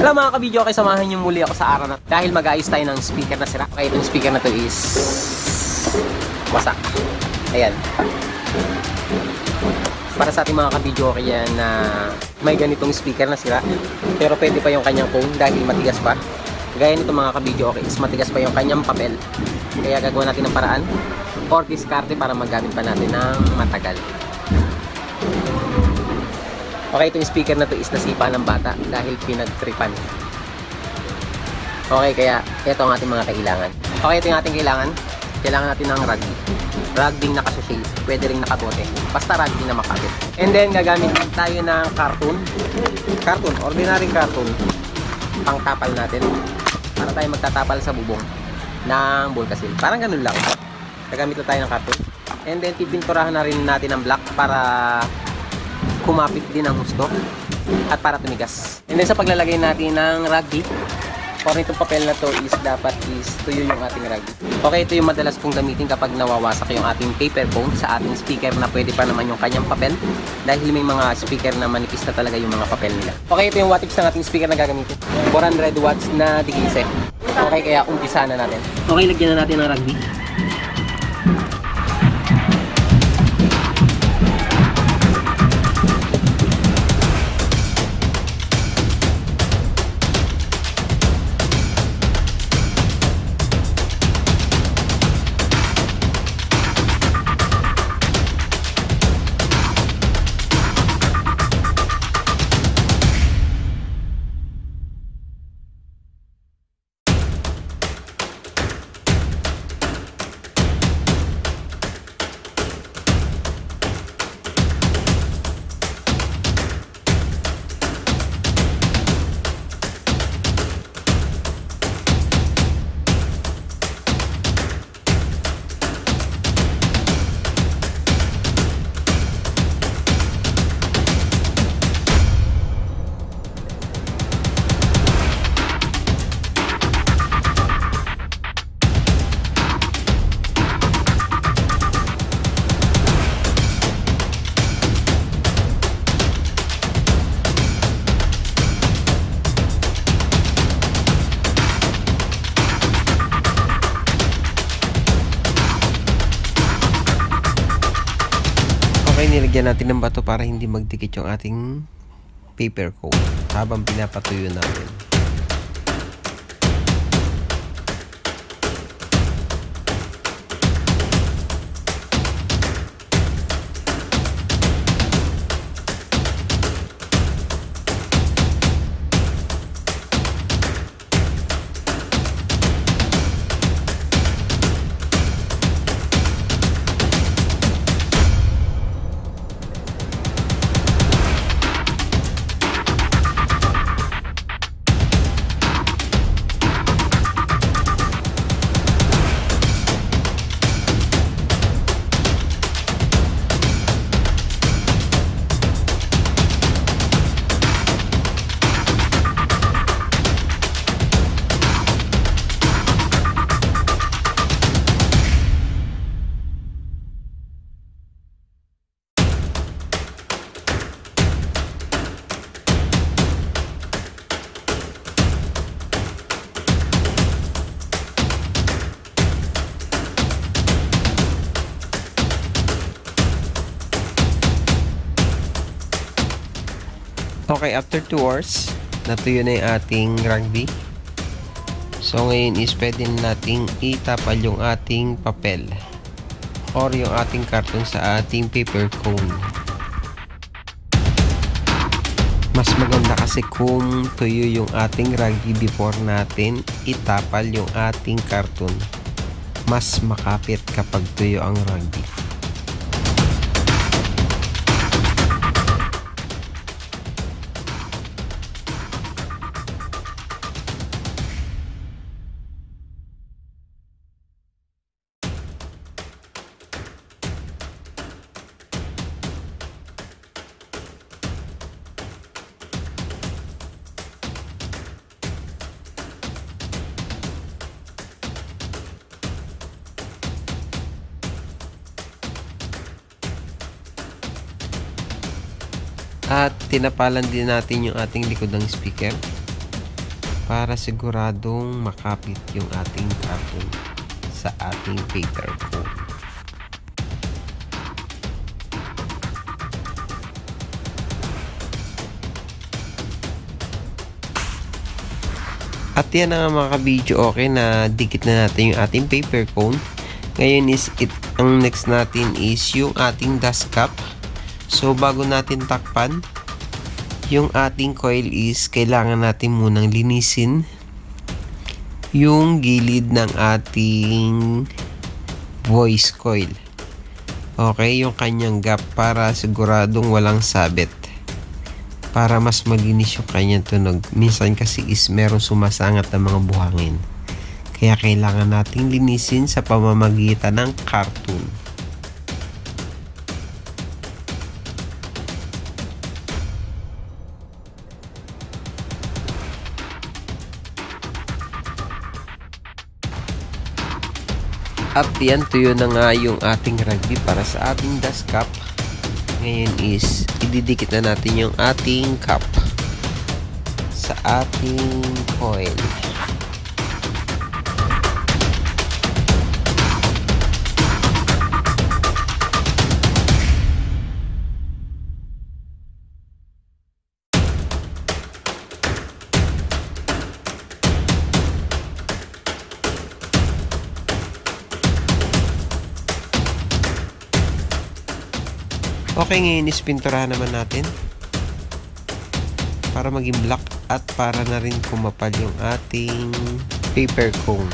Hello mga kabidyo, okay, samahan niyo muli ako sa araw na dahil mag-aayos tayo ng speaker na sira. Okay, itong speaker na to is wasak. Ayan. Para sa ating mga kabidyo, kaya na may ganitong speaker na sira, pero pwede pa yung kanyang phone dahil matigas pa. Gaya nito mga kabidyo, okay, is matigas pa yung kanyang papel. Kaya gagawa natin ng paraan or diskarte para magamit pa natin ng matagal. Okay, itong speaker na to is nasipa ng bata dahil pinagtripan. Okay, kaya ito ang ating mga kailangan. Okay, ito yung ating kailangan. Kailangan natin ng rugby. Rugby nakasashay. Pwede rin nakabote. Basta rugby na makabit. And then, gagamit tayo ng cartoon. Cartoon, ordinary cartoon. Pangtapal natin. Para tayo magtatapal sa bubong ng bulkasil. Parang ganun lang. Gagamit na tayo ng cartoon. And then, pipinturahan na rin natin ng black para kumapit din ang gusto at para tumigas. And then sa paglalagay natin ng rugby or itong papel na to is dapat is tuyo yung ating rugby. Okay, ito yung madalas kong gamitin kapag nawawasak yung ating paper phone sa ating speaker na pwede pa naman yung kanyang papel dahil may mga speaker na manipis na talaga yung mga papel nila. Okay, ito yung wattage ng ating speaker na gagamitin. 400 watts na digise. Okay, kaya umpisa na natin. Okay, lagyan na natin ng rugby. Nilagyan natin ng bato para hindi magdikit yung ating paper coat habang pinapatuyo natin. Okay, after 2 hours, natuyo na yung ating rugby. So, ngayon is pwede nating itapal yung ating papel or yung ating carton sa ating paper cone. Mas maganda kasi kung tuyo yung ating rugby before natin itapal yung ating carton. Mas makapit kapag tuyo ang rugby. At tinapalan din natin yung ating likod ng speaker para siguradong makapit yung ating karton sa ating paper cone. At yan na nga mga ka-video, okay na dikit na natin yung ating paper cone. Ngayon is ang next natin is yung ating dust cap. So bago natin takpan yung ating coil is kailangan natin munang linisin yung gilid ng ating voice coil. Okay, yung kanyang gap para siguradong walang sabit. Para mas malinis yung kanyang tunog. Minsan kasi is meron sumasangat ng mga buhangin. Kaya kailangan nating linisin sa pamamagitan ng karton. At yan, tuyo na nga yung ating rugby para sa ating dust cap. Ngayon is ididikit na natin yung ating cap sa ating coil. Okay, ngayon is pinturahan naman natin para maging black at para na rin kumapal yung ating paper cone.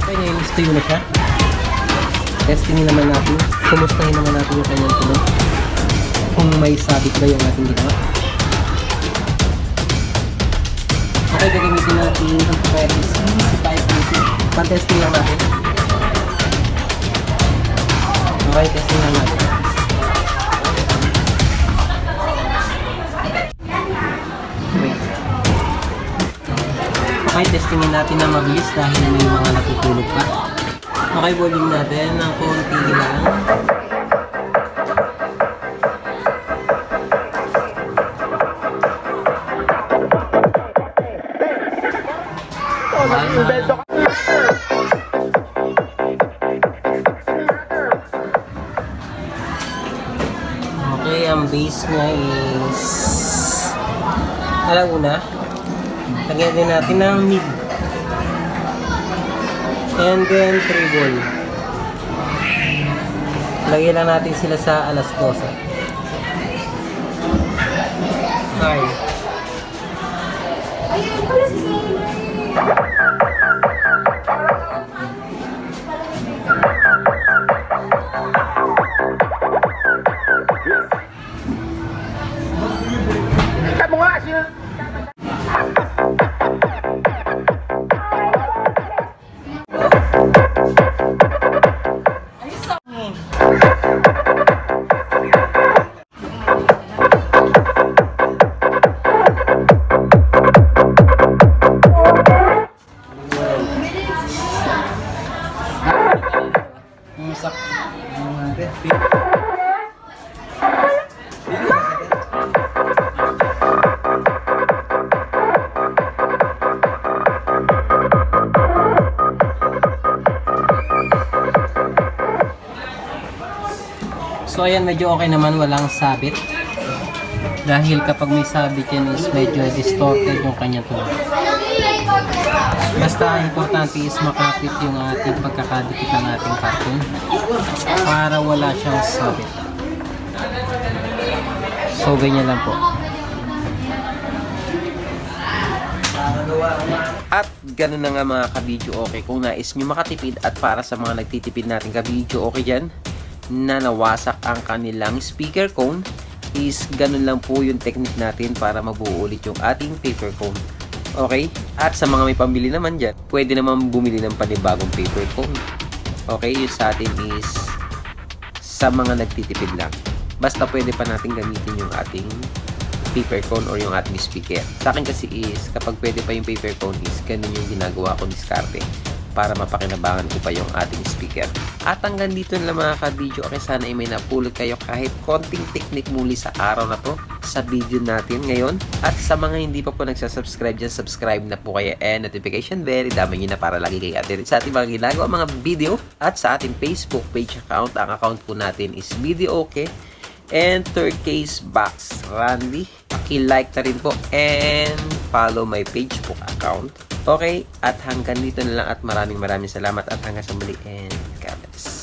Okay, ngayon is tuyo na siya. Testingin naman natin. Kumustahin naman natin yung kanyang tunog. Kung may sabit ba yung ating ginawa. Okay, gagamitin natin ang PVC C580. Pan-testing lang natin. Okay, testing lang natin. Wait. Okay, testingin natin na mabilis dahil may mga natutulog pa. Okay, volume natin ng konti lang. Okay, ang base niya is alauna. Lagyan din natin ng mid. And then treble. Lagyan lang natin sila sa alas 12. Okay. So ayan, medyo okay naman, walang sabit. Dahil kapag may sabit yan is medyo distorted yung kanya tunog. Basta importante is makapit yung ating pagkakadikit ng ating karton para wala siyang sabit. So ganyan lang po. At ganun na nga mga ka-video, okay, kung nais nyo makatipid at para sa mga nagtitipid natin ka-video, okay dyan, na nawasak ang kanilang speaker cone, is ganun lang po yung technique natin para mabuo ulit yung ating paper cone. Okay? At sa mga may pambili naman dyan, pwede naman bumili ng panibagong paper cone. Okay? Yung sa atin is sa mga nagtitipid lang. Basta pwede pa natin gamitin yung ating paper cone or yung ating speaker. Sa akin kasi is, kapag pwede pa yung paper cone is, ganun yung ginagawa ko diskarte. para mapakinabangan ko pa yung ating speaker. At hanggang dito na lang mga ka-video. Okay, sana ay may napulot kayo kahit konting technique muli sa araw na to sa video natin ngayon. At sa mga hindi pa po nagsasubscribe dyan, subscribe na po kayo and notification bell. Dami nyo na para lagi kayo updated sa ating mga ginagawa mga video. At sa ating Facebook page account, ang account po natin is Video Okay and Third Case Box Randy. Paki-like na rin po and follow my page book account. Okay, at hanggang dito na lang at maraming salamat at hanggang sa muli and God bless.